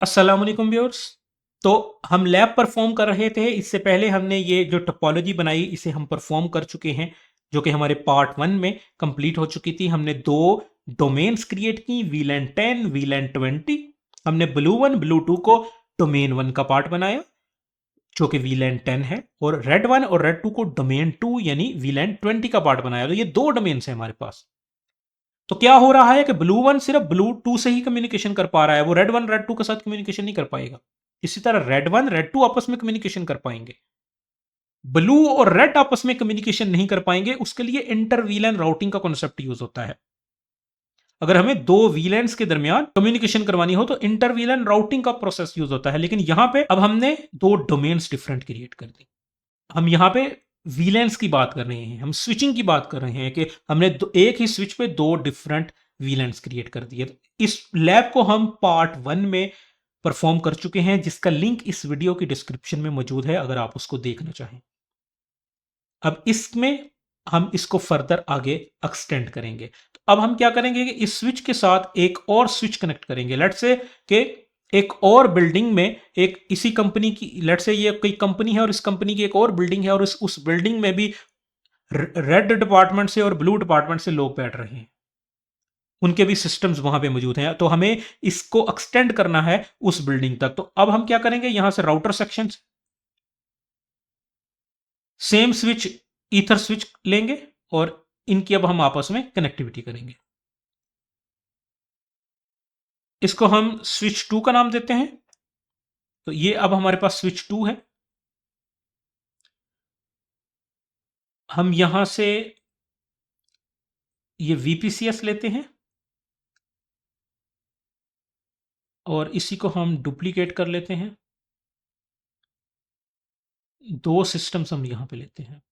अस्सलाम वालेकुम व्यूअर्स। तो हम लैब परफॉर्म कर रहे थे। इससे पहले हमने ये जो टोपोलॉजी बनाई इसे हम परफॉर्म कर चुके हैं, जो कि हमारे पार्ट वन में कंप्लीट हो चुकी थी। हमने दो डोमेन्स क्रिएट की, वीलैन 10 वीलैन 20। हमने ब्लू वन ब्लू टू को डोमेन वन का पार्ट बनाया जो कि वीलैन 10 है, और रेड वन और रेड टू को डोमेन टू यानी वीलैन 20 का पार्ट बनाया। तो ये दो डोमेन्स है हमारे पास। तो क्या हो रहा है कि ब्लू वन सिर्फ ब्लू टू से ही कम्युनिकेशन कर पा रहा है, वो रेड वन रेड टू के साथ कम्युनिकेशन नहीं कर पाएगा। इसी तरह रेड वन रेड टू आपस में कम्युनिकेशन कर पाएंगे, ब्लू और रेड आपस में कम्युनिकेशन नहीं कर पाएंगे। उसके लिए इंटर वीलैन राउटिंग का कॉन्सेप्ट यूज होता है। अगर हमें दो वीलैंस के दरमियान कम्युनिकेशन करवानी हो तो इंटर वीलैन राउटिंग का प्रोसेस यूज होता है। लेकिन यहां पे अब हमने दो डोमेन्स डिफरेंट क्रिएट कर दी। हम यहां पे वीलैंस की बात कर रहे हैं, हम स्विचिंग की बात कर रहे हैं कि हमने एक ही स्विच पे दो डिफरेंट वीलैंस क्रिएट कर दिए। तो इस लैब को हम पार्ट वन में परफॉर्म कर चुके हैं, जिसका लिंक इस वीडियो की डिस्क्रिप्शन में मौजूद है अगर आप उसको देखना चाहें। अब इसमें हम इसको फर्दर आगे एक्सटेंड करेंगे। तो अब हम क्या करेंगे कि इस स्विच के साथ एक और स्विच कनेक्ट करेंगे। लेट्स से कि एक और बिल्डिंग में एक इसी कंपनी की, लेट्स से ये कोई कंपनी है और इस कंपनी की एक और बिल्डिंग है, और उस बिल्डिंग में भी रेड डिपार्टमेंट से और ब्लू डिपार्टमेंट से लोग बैठ रहे हैं, उनके भी सिस्टम्स वहां पे मौजूद हैं। तो हमें इसको एक्सटेंड करना है उस बिल्डिंग तक। तो अब हम क्या करेंगे, यहां से router section same switch ether switch लेंगे और इनकी अब हम आपस में कनेक्टिविटी करेंगे। इसको हम स्विच टू का नाम देते हैं। तो ये अब हमारे पास स्विच टू है। हम यहां से ये वीपीसीएस लेते हैं और इसी को हम डुप्लीकेट कर लेते हैं। दो सिस्टम्स हम यहां पे लेते हैं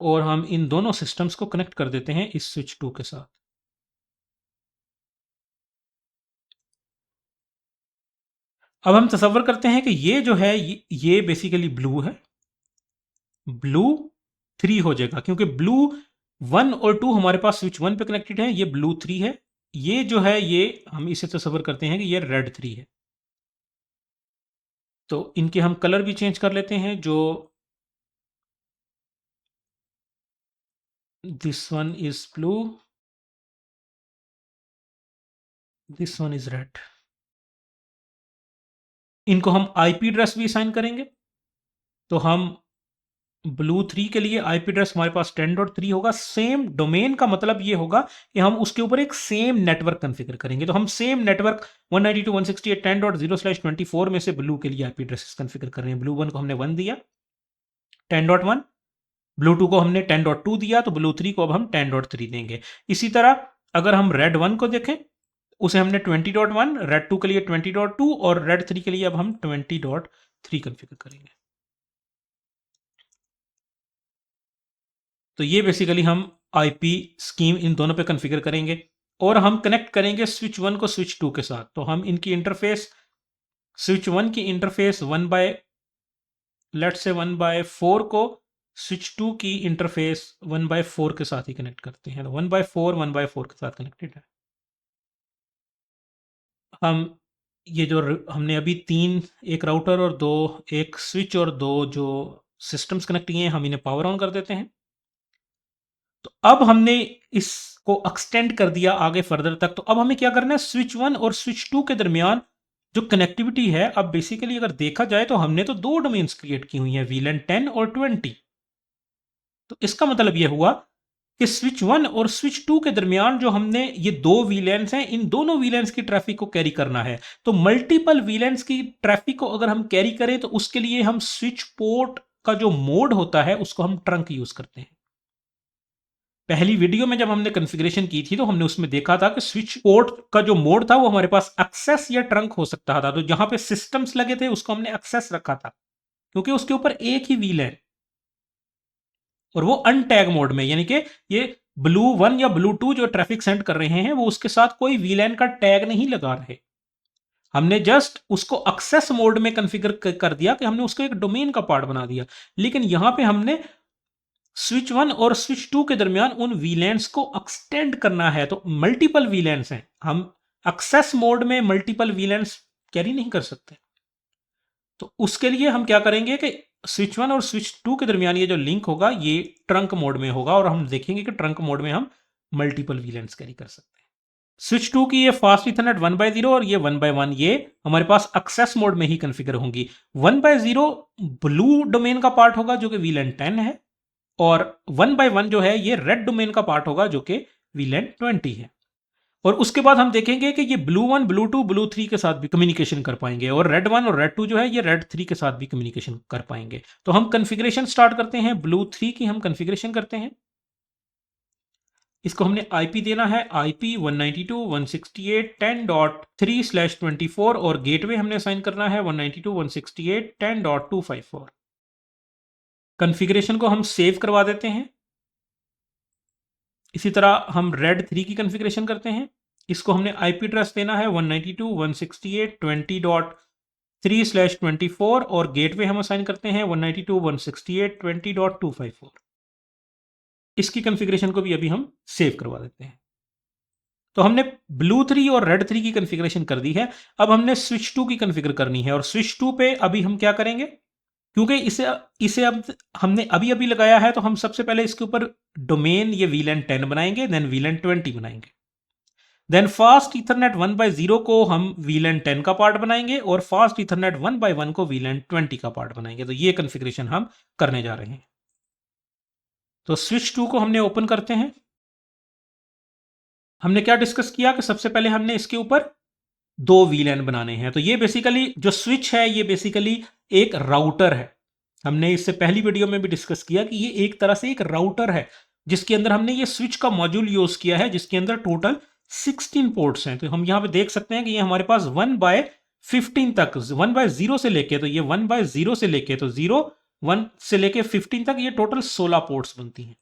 और हम इन दोनों सिस्टम्स को कनेक्ट कर देते हैं इस स्विच टू के साथ। अब हम तसव्वुर करते हैं कि ये जो है ये बेसिकली ब्लू है, ब्लू थ्री हो जाएगा क्योंकि ब्लू वन और टू हमारे पास स्विच वन पे कनेक्टेड है। ये ब्लू थ्री है। ये जो है ये हम इसे तसव्वुर करते हैं कि ये रेड थ्री है। तो इनके हम कलर भी चेंज कर लेते हैं। जो this one is blue, this one is red. इनको हम आईपी एड्रेस भी असाइन करेंगे। तो हम ब्लू थ्री के लिए आईपी एड्रेस हमारे पास 10.3 होगा। सेम डोमेन का मतलब ये होगा कि हम उसके ऊपर एक सेम नेटवर्क कॉन्फ़िगर करेंगे। तो हम सेम नेटवर्क 192.168.10.24 में से ब्लू के लिए आईपी एड्रेसेस कॉन्फ़िगर कर रहे हैं। ब्लू वन को हमने 1 दिया, 10.1। ब्लू टू को हमने 10.2 दिया, तो ब्लू थ्री को अब हम 10.3 देंगे। इसी तरह अगर हम रेड वन को देखें, उसे हमने 20.1, रेड टू के लिए 20.2 और रेड थ्री के लिए अब हम 20.3 कॉन्फ़िगर करेंगे। तो ये बेसिकली हम आईपी स्कीम इन दोनों पे कॉन्फ़िगर करेंगे और हम कनेक्ट करेंगे स्विच वन को स्विच टू के साथ। तो हम इनकी इंटरफेस, स्विच वन की इंटरफेस 1/4 को स्विच टू की इंटरफेस 1/4 के साथ ही कनेक्ट करते हैं। तो 1/4 के साथ कनेक्टेड है। हम ये जो हमने अभी तीन, एक राउटर और दो, एक स्विच और दो जो सिस्टम्स कनेक्ट किए हैं, हम इन्हें पावर ऑन कर देते हैं। तो अब हमने इसको एक्सटेंड कर दिया आगे फर्दर तक। तो अब हमें क्या करना है, स्विच वन और स्विच टू के दरमियान जो कनेक्टिविटी है, अब बेसिकली अगर देखा जाए तो हमने तो दो डोमेन्स क्रिएट की हुई हैं, वीलैन 10 और 20। तो इसका मतलब यह हुआ कि स्विच वन और स्विच टू के दरमियान जो हमने ये दो वीलैंस हैं, इन दोनों वीलैंस की ट्रैफिक को कैरी करना है। तो मल्टीपल वीलैंस की ट्रैफिक को अगर हम कैरी करें तो उसके लिए हम स्विच पोर्ट का जो मोड होता है उसको हम ट्रंक यूज करते हैं। पहली वीडियो में जब हमने कॉन्फ़िगरेशन की थी तो हमने उसमें देखा था कि स्विच पोर्ट का जो मोड था वो हमारे पास एक्सेस या ट्रंक हो सकता था। तो जहां पे सिस्टम्स लगे थे उसको हमने एक्सेस रखा था क्योंकि उसके ऊपर एक ही व्हील है और वो अनटैग मोड में, यानी कि ये ब्लू वन या ब्लू टू जो ट्रैफिक सेंड कर रहे हैं वो उसके साथ कोई वीलैन का टैग नहीं लगा रहे। हमने जस्ट उसको एक्सेस मोड में कॉन्फ़िगर कर दिया कि हमने उसको एक डोमेन का पार्ट बना दिया। लेकिन यहां पे हमने स्विच वन और स्विच टू के दरमियान उन वीलैंस को एक्सटेंड करना है। तो मल्टीपल वीलैंस हैं, हम एक्सेस मोड में मल्टीपल वीलैंस कैरी नहीं कर सकते। तो उसके लिए हम क्या करेंगे कि स्विच 1 और स्विच 2 के दरमियान ये जो लिंक होगा ये ट्रंक मोड में होगा और हम देखेंगे कि ट्रंक मोड में हम मल्टीपल वीलैंस कैरी कर सकते हैं। स्विच 2 की ये फास्ट इथरनेट 1/0 और ये 1/1 ये हमारे पास एक्सेस मोड में ही कॉन्फ़िगर होंगी। 1/0 ब्लू डोमेन का पार्ट होगा जो कि वीलैन 10 है और 1/1 जो है ये रेड डोमेन का पार्ट होगा जो कि वीलैन 20 है। और उसके बाद हम देखेंगे कि ये ब्लू 1, ब्लू 2, ब्लू 3 के साथ भी कम्युनिकेशन कर पाएंगे और रेड 1 और रेड 2 जो है ये रेड 3 के साथ भी कम्युनिकेशन कर पाएंगे। तो हम कॉन्फ़िगरेशन स्टार्ट करते हैं। ब्लू 3 की हम कॉन्फ़िगरेशन करते हैं। इसको हमने आईपी देना है आईपी 192.168.10.3/24 और गेटवे हमने असाइन करना है 192.168.10.254। कॉन्फ़िगरेशन को हम सेव करवा देते हैं। इसी तरह हम रेड 3 की कॉन्फ़िगरेशन करते हैं। इसको हमने आईपी एड्रेस देना है 192.168.20.3/24 और गेटवे हम असाइन करते हैं 192.168.20.254। इसकी कॉन्फ़िगरेशन को भी अभी हम सेव करवा देते हैं। तो हमने ब्लू 3 और रेड 3 की कॉन्फ़िगरेशन कर दी है। अब हमने स्विच 2 की कॉन्फ़िगर करनी है और स्विच 2 पे अभी हम क्या करेंगे, क्योंकि इसे इसे अब हमने अभी लगाया है तो हम सबसे पहले इसके ऊपर डोमेन ये वीलैन 10 बनाएंगे, देन वीलैन 20 बनाएंगे, देन फास्ट इथरनेट 1/0 को हम वीलैन 10 का पार्ट बनाएंगे और फास्ट इथरनेट 1/1 को वीलैन 20 का पार्ट बनाएंगे। तो ये कॉन्फ़िगरेशन हम करने जा रहे हैं। तो स्विच 2 को हमने ओपन करते हैं। हमने क्या डिस्कस किया कि सबसे पहले हमने इसके ऊपर दो वीलैन बनाने हैं। तो ये बेसिकली जो स्विच है ये बेसिकली एक राउटर है। हमने इससे पहली वीडियो में भी डिस्कस किया कि ये एक तरह से एक राउटर है जिसके अंदर हमने ये स्विच का मॉड्यूल यूज किया है जिसके अंदर टोटल 16 पोर्ट्स हैं। तो हम यहाँ पे देख सकते हैं कि ये हमारे पास 1/15 तक 1/0 से लेके, तो ये 1/0 से लेके तो 0 1 से लेके 15 तक ये टोटल 16 पोर्ट्स बनती हैं।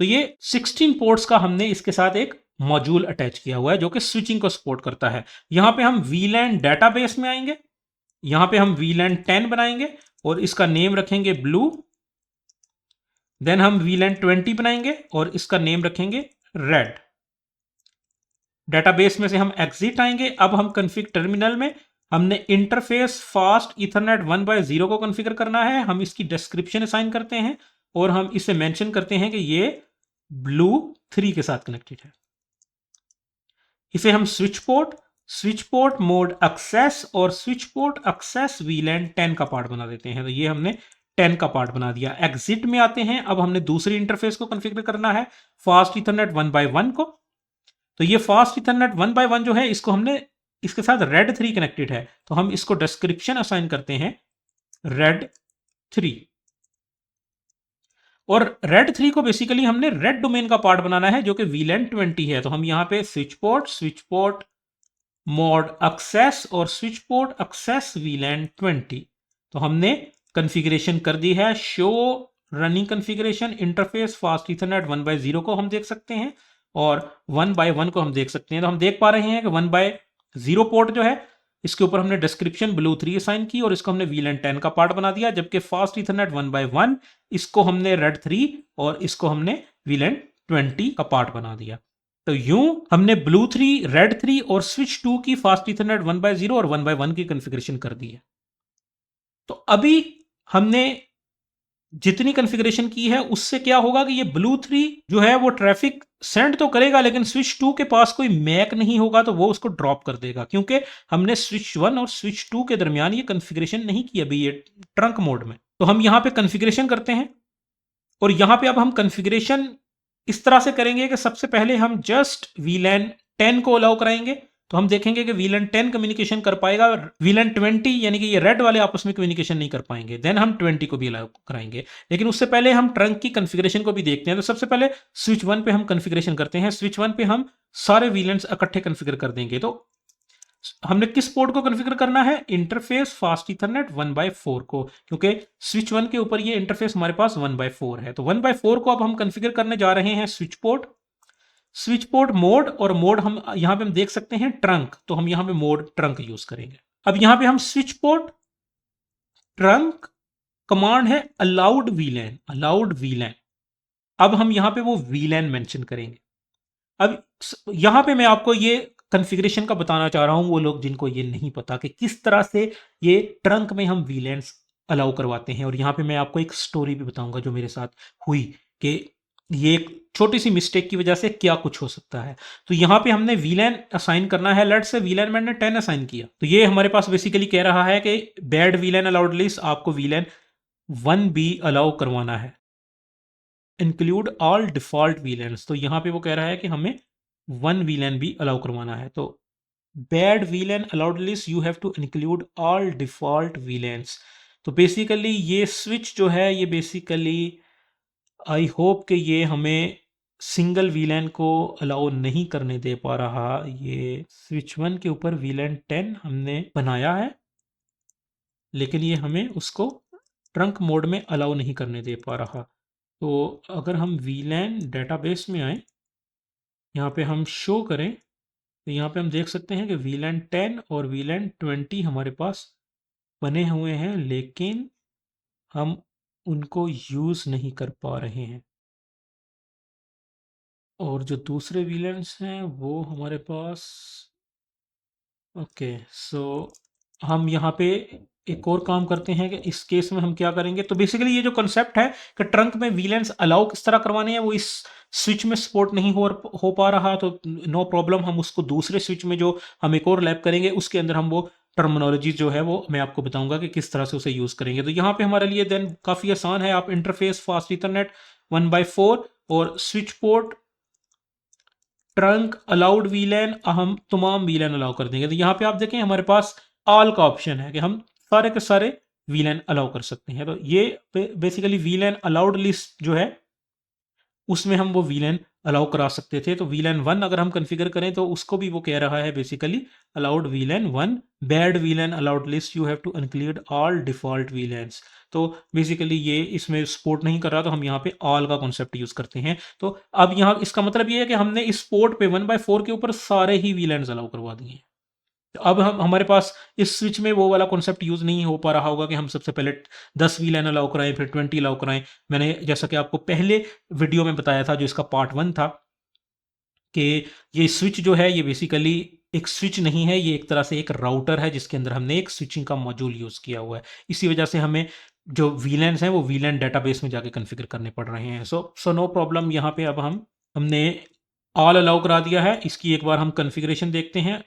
तो ये 16 पोर्ट्स का हमने इसके साथ एक मॉड्यूल अटैच किया हुआ है जो कि स्विचिंग को सपोर्ट करता है। यहां पे हम वीलैन डेटाबेस में आएंगे, यहां पे हम वीलैन 10 बनाएंगे और इसका नेम रखेंगे ब्लू। देन हम वीलैन 20 बनाएंगे और इसका नेम रखेंगे रेड। डेटाबेस में से हम एग्जिट आएंगे। अब हम कॉन्फ़िग टर्मिनल में हमने इंटरफेस फास्ट इथरनेट 1/0 को कॉन्फ़िगर करना है। हम इसकी डिस्क्रिप्शन असाइन करते हैं और हम इसे मेंशन करते हैं कि ये ब्लू 3 के साथ कनेक्टेड है। इसे हम स्विच पोर्ट मोड एक्सेस और स्विच पोर्ट एक्सेस वीलैन 10 का पार्ट बना देते हैं। तो ये हमने 10 का पार्ट बना दिया। एग्जिट में आते हैं। अब हमने दूसरी इंटरफेस को कॉन्फ़िगर करना है फास्ट इथरनेट 1/1 को। तो ये फास्ट इथरनेट 1/1 जो है इसको हमने इसके साथ रेड 3 कनेक्टेड है तो हम इसको डिस्क्रिप्शन असाइन करते हैं रेड 3। और रेड 3 को बेसिकली हमने रेड डोमेन का पार्ट बनाना है जो कि वीलैन 20 है। तो हम यहां पे स्विच पोर्ट मोड एक्सेस और स्विच पोर्ट एक्सेस वीलैन 20। तो हमने कॉन्फ़िगरेशन कर दी है। Show running configuration interface fast Ethernet 1/0 को हम देख सकते हैं और 1/1 को हम देख सकते हैं। तो हम देख पा रहे हैं कि 1/0 पोर्ट जो है इसके ऊपर हमने डिस्क्रिप्शन ब्लू 3 असाइन की और इसको हमने वीलैन 10 का पार्ट बना दिया, जबकि फास्ट इथरनेट 1/1 इसको हमने रेड 3 और इसको हमने वीलैन 20 का पार्ट बना दिया। तो यूं हमने ब्लू 3, रेड 3 और स्विच 2 की फास्ट इथरनेट 1/0 और 1/1 की कॉन्फ़िगरेशन कर दी है। तो अभी हमने जितनी कॉन्फ़िगरेशन की है उससे क्या होगा कि ये ब्लू 3 जो है वो ट्रैफिक सेंड तो करेगा लेकिन स्विच 2 के पास कोई मैक नहीं होगा तो वो उसको ड्रॉप कर देगा, क्योंकि हमने स्विच 1 और स्विच 2 के दरमियान ये कॉन्फ़िगरेशन नहीं की अभी ये ट्रंक मोड में। तो हम यहां पे कॉन्फ़िगरेशन करते हैं और यहां पे अब हम कॉन्फ़िगरेशन इस तरह से करेंगे कि सबसे पहले हम जस्ट वीलैन 10 को अलाउ कराएंगे। तो हम देखेंगे कि वीलैन 10 कम्युनिकेशन कर पाएगा, वीलैन 20 यानी कि ये रेड वाले आपस में कम्युनिकेशन नहीं कर पाएंगे। देन हम 20 को भी अलाउ कराएंगे, लेकिन उससे पहले हम ट्रंक की कॉन्फ़िगरेशन को भी देखते हैं। तो सबसे पहले स्विच 1 पे हम कॉन्फ़िगरेशन करते हैं। स्विच 1 पे हम सारे वीलैंस इकट्ठे कॉन्फ़िगर कर देंगे। तो हमने किस पोर्ट को कॉन्फ़िगर करना है? इंटरफेस फास्ट इथरनेट 1/4 को, क्योंकि स्विच 1 के ऊपर ये इंटरफेस हमारे पास 1/4 है। तो 1/4 को अब हम कॉन्फ़िगर करने जा रहे हैं स्विच पोर्ट मोड, और मोड हम यहां पे हम देख सकते हैं ट्रंक, तो हम यहां पे मोड ट्रंक यूज करेंगे। अब यहां पे हम स्विच पोर्ट ट्रंक कमांड है अलाउड वीलैन। अब हम यहां पे वो वीलैन मेंशन करेंगे। अब यहां पे मैं आपको ये कॉन्फ़िगरेशन का बताना चाह रहा हूँ वो लोग जिनको ये नहीं पता कि किस तरह से ये ट्रंक में हम वीलैंड्स अलाउ करवाते हैं। और यहाँ पे मैं आपको एक स्टोरी भी बताऊँगा जो मेरे साथ हुई कि ये एक छोटी-सी मिस्टेक की वजह से क्या कुछ हो सकता है। तो यहाँ पे हमने वीलैन असाइन करना है, लेट्स से वीलैन मैंने 10 असाइन किया। तो ये हमारे पास बेसिकली कह रहा है कि बैड वीलैन अलाउड लिस्ट आपको वीलैन 1 बी अलाउ करवाना है। इंक्लूड ऑल डिफ़ॉल्ट वीलैंड्स, तो यहाँ पे वो कह रहा है कि हमें 1 वीलैन भी अलाउ करवाना है। तो bad VLAN allowed list you have to include all default VLANs। तो बेसिकली ये स्विच जो है ये बेसिकली आई होप कि ये हमें सिंगल VLAN को अलाउ नहीं करने दे पा रहा। ये स्विच 1 के ऊपर VLAN 10 हमने बनाया है, लेकिन ये हमें उसको ट्रंक मोड में अलाउ नहीं करने दे पा रहा। तो अगर हम VLAN डेटाबेस में आए, यहाँ पे हम शो करें, तो यहाँ पे हम देख सकते हैं कि VLAN 10 और VLAN 20 हमारे पास बने हुए हैं, लेकिन हम उनको यूज़ नहीं कर पा रहे हैं। और जो दूसरे VLANs हैं वो हमारे पास ओके। सो हम यहाँ पे एक और काम करते हैं कि इस केस में हम क्या करेंगे। तो बेसिकली ये जो कंसेप्ट है कि ट्रंक में VLANs अलाउ किस तरह करवाने हैं वो इस स्विच में सपोर्ट नहीं हो पा रहा, तो नो प्रॉब्लम, हम उसको दूसरे स्विच में जो हम एक और लैब करेंगे उसके अंदर हम वो टर्मिनोलॉजी जो है वो मैं आपको बताऊंगा कि किस तरह से उसे यूज़ करेंगे। तो यहाँ पे हमारे लिए देन काफ़ी आसान है। आप इंटरफेस फास्ट इथरनेट 1/4 और स्विच पोर्ट ट्रंक अलाउड वीलैन हम तमाम वीलैन अलाउ कर देंगे। तो यहाँ पे आप देखें हमारे पास ऑल का ऑप्शन है कि हम सारे के सारे वीलैन अलाउ कर सकते हैं। तो ये बेसिकली वीलैन अलाउड लिस्ट जो है उसमें हम वो वीलैन अलाउ करा सकते थे। तो वीलैन 1 अगर हम कॉन्फ़िगर करें तो उसको भी वो कह रहा है basically allowed VLAN 1 bad VLAN allowed list you have to include all default VLANs. तो बेसिकली ये इसमें सपोर्ट नहीं कर रहा, तो हम यहाँ पे ऑल का कॉन्सेप्ट यूज़ करते हैं। तो अब यहाँ इसका मतलब ये है कि हमने इस पोर्ट पे 1/4 के ऊपर सारे ही वीलैन्स अलाउ करवा दिए हैं। तो अब हम हमारे पास इस स्विच में वो वाला कॉन्सेप्ट यूज़ नहीं हो पा रहा होगा कि हम सबसे पहले 10 वीलैन अलाउ कराएँ फिर 20 अलाउ कराएँ। मैंने जैसा कि आपको पहले वीडियो में बताया था जो इसका पार्ट 1 था कि ये स्विच जो है ये बेसिकली एक स्विच नहीं है, ये एक तरह से एक राउटर है जिसके अंदर हमने एक स्विचिंग का मॉड्यूल यूज़ किया हुआ है। इसी वजह से हमें जो वीलैन्स हैं वो वीलैन डेटाबेस में जाके कॉन्फ़िगर करने पड़ रहे हैं। So no problem. यहाँ पे अब हमने ऑल अलाउ करा दिया है। इसकी एक बार हम कॉन्फ़िगरेशन देखते हैं।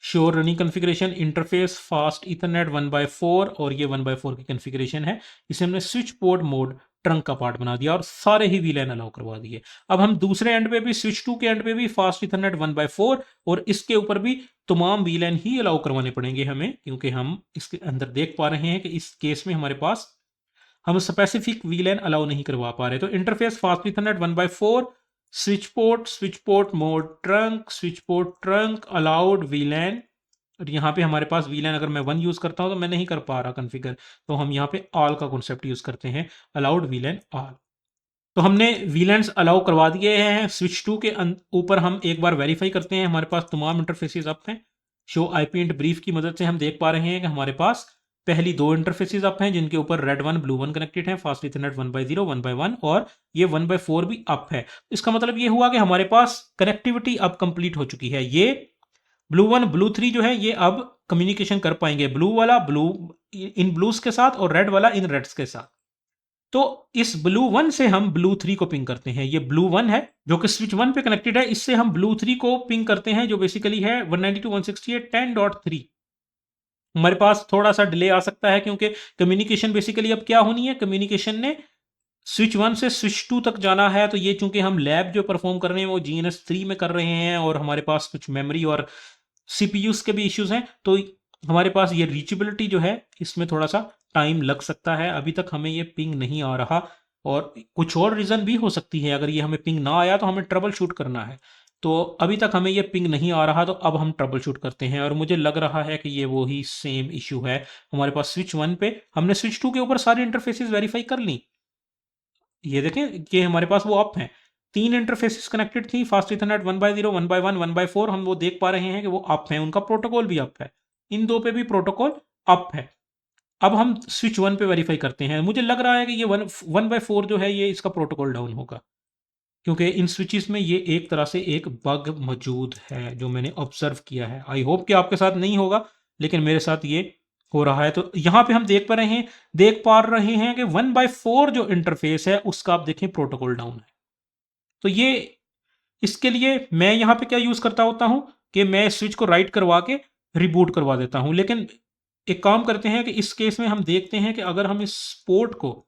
Sure running configuration interface fast Ethernet 1/4 और ये 1/4 की कॉन्फ़िगरेशन है। इसे हमने स्विच पोर्ट मोड ट्रंक का पार्ट बना दिया और सारे ही वीलैन अलाउ करवा दिए। अब हम दूसरे एंड पे भी स्विच 2 के एंड पे भी फास्ट इथरनेट 1/4 और इसके ऊपर भी तमाम वीलैन ही अलाउ करवाने पड़ेंगे हमें, क्योंकि हम इसके अंदर देख पा रहे हैं कि इस केस में हमारे पास हम स्पेसिफिक वीलैन अलाउ नहीं करवा पा रहे। तो interface fast Ethernet 1/4 switch port mode trunk switch port trunk allowed वीलैन। और यहाँ पे हमारे पास वीलैन अगर मैं 1 यूज़ करता हूँ तो मैं नहीं कर पा रहा कॉन्फ़िगर, तो हम यहाँ पे ऑल का कॉन्सेप्ट यूज़ करते हैं, अलाउड वीलैन ऑल। तो हमने वीलैंस अलाउ करवा दिए हैं। स्विच 2 के ऊपर हम एक बार वेरीफाई करते हैं हमारे पास तमाम इंटरफेसेस अप हैं। शो आईपी इंट ब्रीफ की मदद से हम देख पा रहे हैं कि हमारे पास पहली 2 इंटरफेसेस अप हैं जिनके ऊपर रेड 1 ब्लू 1 कनेक्टेड है, फास्ट इथरनेट 1/0 1/1 और ये 1/4 भी अप है। इसका मतलब ये हुआ कि हमारे पास कनेक्टिविटी अब कंप्लीट हो चुकी है। ये ब्लू 1 ब्लू 3 जो है ये अब कम्युनिकेशन कर पाएंगे, ब्लू वाला ब्लू इन ब्लूज के साथ और रेड वाला इन रेड्स के साथ। तो इस ब्लू 1 से हम ब्लू 3 को पिंग करते हैं। ये ब्लू 1 है जो कि स्विच 1 पे कनेक्टेड है, इससे हम ब्लू 3 को पिंग करते हैं जो बेसिकली है 192.168.10.3। हमारे पास थोड़ा सा डिले आ सकता है क्योंकि कम्युनिकेशन बेसिकली अब क्या होनी है, कम्युनिकेशन ने स्विच 1 से स्विच 2 तक जाना है। तो ये चूंकि हम लैब जो परफॉर्म कर रहे हैं वो GNS 3 में कर रहे हैं और हमारे पास कुछ मेमोरी और CPUs के भी इश्यूज हैं, तो हमारे पास ये रीचेबिलिटी जो है इसमें थोड़ा सा टाइम लग सकता है। अभी तक हमें ये पिंग नहीं आ रहा और कुछ और रीज़न भी हो सकती है। अगर ये हमें पिंग ना आया तो हमें ट्रबल शूट करना है। तो अभी तक हमें ये पिंग नहीं आ रहा, तो अब हम ट्रबल शूट करते हैं और मुझे लग रहा है कि ये वही सेम इशू है। हमारे पास स्विच 1 पे हमने स्विच 2 के ऊपर सारी इंटरफेसेस वेरीफाई कर ली। ये देखें कि हमारे पास वो अप हैं, 3 इंटरफेसेस कनेक्टेड थी, फास्ट इथरनेट 1/0 1/1 1/4 हम वो देख पा रहे हैं कि वो अप हैं, उनका प्रोटोकॉल भी अप है, इन दो पे भी प्रोटोकॉल अप है। अब हम स्विच 1 पे वेरीफाई करते हैं। मुझे लग रहा है कि ये 1/4 जो है ये इसका प्रोटोकॉल डाउन होगा। क्योंकि इन स्विचेस में ये एक तरह से एक बग मौजूद है जो मैंने ऑब्जर्व किया है। आई होप कि आपके साथ नहीं होगा, लेकिन मेरे साथ ये हो रहा है। तो यहाँ पे हम देख पा रहे हैं कि 1/4 जो इंटरफेस है उसका आप देखें प्रोटोकॉल डाउन है। तो ये इसके लिए मैं यहाँ पे क्या यूज़ करता होता हूँ कि मैं स्विच को राइट करवा के रिबूट करवा देता हूँ। लेकिन एक काम करते हैं कि इस केस में हम देखते हैं कि अगर हम इस पोर्ट को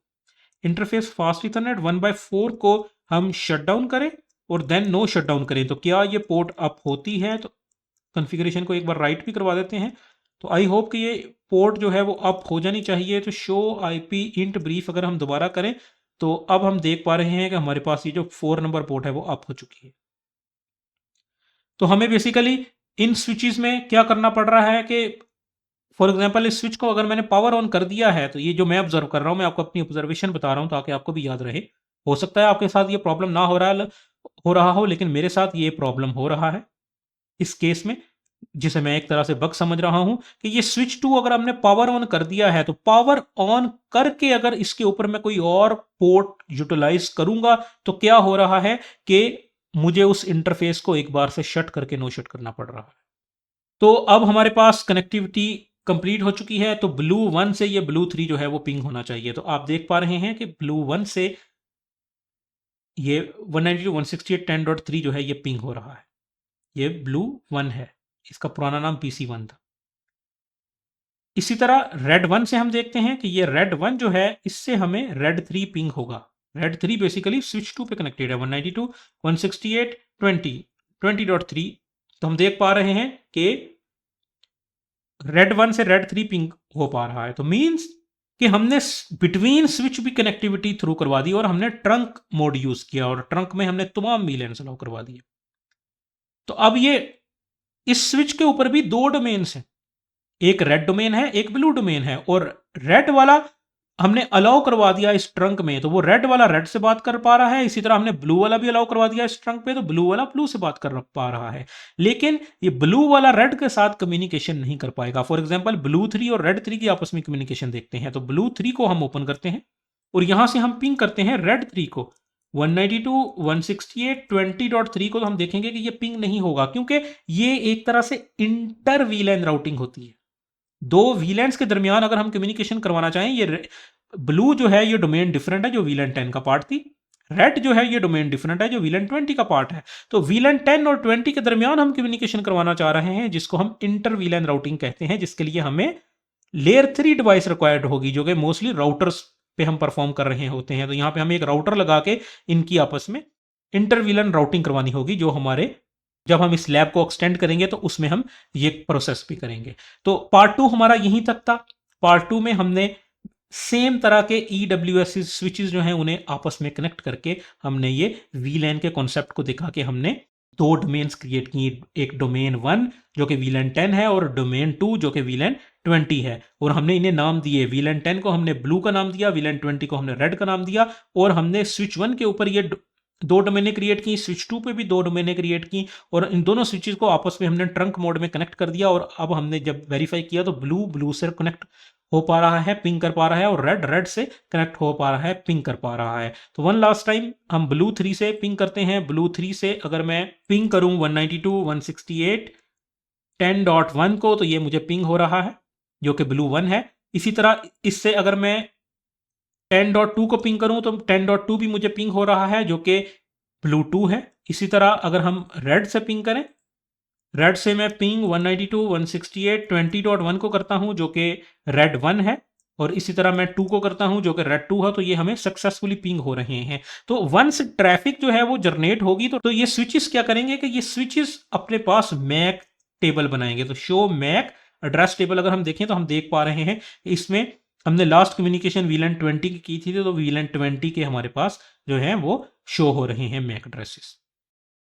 इंटरफेस फास्ट इथरनेट 1/4 को हम शट डाउन करें और देन नो शट डाउन करें तो क्या ये पोर्ट अप होती है। तो कॉन्फ़िगरेशन को एक बार राइट भी करवा देते हैं। तो आई होप कि ये पोर्ट जो है वो अप हो जानी चाहिए। तो शो आईपी इंट ब्रीफ अगर हम दोबारा करें तो अब हम देख पा रहे हैं कि हमारे पास ये जो 4 नंबर पोर्ट है वो अप हो चुकी है। तो हमें बेसिकली इन स्विचेस में क्या करना पड़ रहा है कि फॉर एग्जांपल इस स्विच को अगर मैंने पावर ऑन कर दिया है, तो ये जो मैं ऑब्जर्व कर रहा हूँ, मैं आपको अपनी ऑब्जर्वेशन बता रहा हूँ ताकि आपको भी याद रहे। हो सकता है आपके साथ ये प्रॉब्लम ना हो रहा हो, लेकिन मेरे साथ ये प्रॉब्लम हो रहा है इस केस में, जिसे मैं एक तरह से बग समझ रहा हूँ कि ये स्विच 2 अगर हमने पावर ऑन कर दिया है, तो पावर ऑन करके अगर इसके ऊपर मैं कोई और पोर्ट यूटिलाइज करूंगा, तो क्या हो रहा है कि मुझे उस इंटरफेस को एक बार से शट करके नो शट करना पड़ रहा है। तो अब हमारे पास कनेक्टिविटी कंप्लीट हो चुकी है। तो ब्लू 1 से ये ब्लू 3 जो है वो पिंग होना चाहिए। तो आप देख पा रहे हैं कि ब्लू 1 से ये 192.168.10.3 जो है ये पिंग हो रहा है। ये ब्लू 1 है, इसका पुराना नाम PC1 था। इसी तरह रेड 1 से हम देखते हैं कि ये रेड 1 जो है इससे हमें रेड 3 पिंग होगा। रेड 3 बेसिकली स्विच 2 पे कनेक्टेड है 192.168.20.3। तो हम देख पा रहे हैं कि रेड 1 से रेड 3 पिंग हो पा रहा है। तो मींस कि हमने बिटवीन स्विच भी कनेक्टिविटी थ्रू करवा दी और हमने ट्रंक मोड यूज किया और ट्रंक में हमने तमाम वीलैंस अलाउ करवा दिए। तो अब ये इस स्विच के ऊपर भी दो डोमेन्स हैं, एक रेड डोमेन है एक ब्लू डोमेन है। और रेड वाला हमने अलाउ करवा दिया इस ट्रंक में, तो वो रेड वाला रेड से बात कर पा रहा है। इसी तरह हमने ब्लू वाला भी अलाउ करवा दिया इस ट्रंक पे, तो ब्लू वाला ब्लू से बात कर पा रहा है। लेकिन ये ब्लू वाला रेड के साथ कम्युनिकेशन नहीं कर पाएगा। फॉर एग्जाम्पल ब्लू 3 और रेड 3 की आपस में कम्युनिकेशन देखते हैं। तो ब्लू 3 को हम ओपन करते हैं और यहां से हम पिंग करते हैं रेड 3 को 192.168.20.3 को। तो हम देखेंगे कि ये पिंग नहीं होगा, क्योंकि ये एक तरह से इंटर वीलैन राउटिंग होती है। दो वीलैंस के दरमियान अगर हम कम्युनिकेशन करवाना चाहें, ये ब्लू जो है ये डोमेन डिफरेंट है जो वीलैन 10 का पार्ट थी, रेड जो है ये डोमेन डिफरेंट है जो वीलैन 20 का पार्ट है। तो वीलैन 10 और 20 के दरमियान हम कम्युनिकेशन करवाना चाह रहे हैं, जिसको हम इंटर वीलैन राउटिंग कहते हैं, जिसके लिए हमें लेयर 3 डिवाइस रिक्वायर्ड होगी, जो कि मोस्टली राउटर्स पे हम परफॉर्म कर रहे होते हैं। तो यहाँ पे हमें एक राउटर लगा के इनकी आपस में इंटर वीलैन राउटिंग करवानी होगी, जो हमारे जब हम इस लैब को एक्सटेंड करेंगे तो उसमें हम ये प्रोसेस भी करेंगे। तो पार्ट 2 हमारा यहीं तक था। पार्ट 2 में हमने सेम तरह के EWS स्विचेस जो हैं उन्हें आपस में कनेक्ट करके हमने ये VLAN के कॉन्सेप्ट को दिखा के हमने दो डोमेन्स क्रिएट की, एक डोमेन 1 जो कि VLAN 10 है और डोमेन 2 जो कि VLAN 20 है। और हमने इन्हें नाम दिए, VLAN 10 को हमने ब्लू का नाम दिया, VLAN 20 को हमने रेड का नाम दिया। और हमने स्विच 1 के ऊपर ये दो डोमेने क्रिएट की, स्विच 2 पे भी दो डोमेने क्रिएट की, और इन दोनों स्विचेस को आपस में हमने ट्रंक मोड में कनेक्ट कर दिया। और अब हमने जब वेरीफाई किया तो ब्लू ब्लू से कनेक्ट हो पा रहा है, पिंग कर पा रहा है, और रेड रेड से कनेक्ट हो पा रहा है, पिंग कर पा रहा है। तो वन लास्ट टाइम हम ब्लू 3 से पिंग करते हैं। ब्लू 3 से अगर मैं पिंग करूं 192.168.10.1 को, तो ये मुझे पिंग हो रहा है जो कि ब्लू 1 है। इसी तरह इससे अगर मैं 10.2 को पिंग करूं तो 10.2 भी मुझे पिंग हो रहा है जो कि ब्लू 2 है। इसी तरह अगर हम रेड से पिंग करें, रेड से मैं पिंग 192.168.20.1 को करता हूं जो कि रेड 1 है, और इसी तरह मैं 2 को करता हूं जो कि रेड 2 है। तो ये हमें सक्सेसफुली पिंग हो रहे हैं। तो वंस ट्रैफिक जो है वो जनरेट होगी तो ये स्विचेस क्या करेंगे कि ये स्विचेस अपने पास मैक टेबल बनाएंगे। तो शो मैक एड्रेस टेबल अगर हम देखें तो हम देख पा रहे हैं इसमें हमने लास्ट कम्युनिकेशन VLAN 20 की थी, तो VLAN 20 के हमारे पास जो है वो शो हो रहे हैं मैक एड्रेसेस।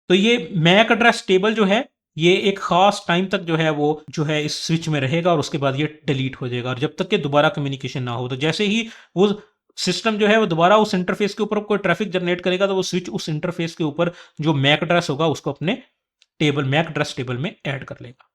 तो ये मैक एड्रेस टेबल जो है ये एक खास टाइम तक जो है वो जो है इस स्विच में रहेगा, और उसके बाद ये डिलीट हो जाएगा, और जब तक कि दोबारा कम्युनिकेशन ना हो। तो जैसे ही वो सिस्टम जो है वो दोबारा उस इंटरफेस के ऊपर कोई ट्रैफिक जनरेट करेगा, तो वो स्विच उस इंटरफेस के ऊपर जो मैक एड्रेस होगा उसको अपने टेबल मैक एड्रेस टेबल में ऐड कर लेगा।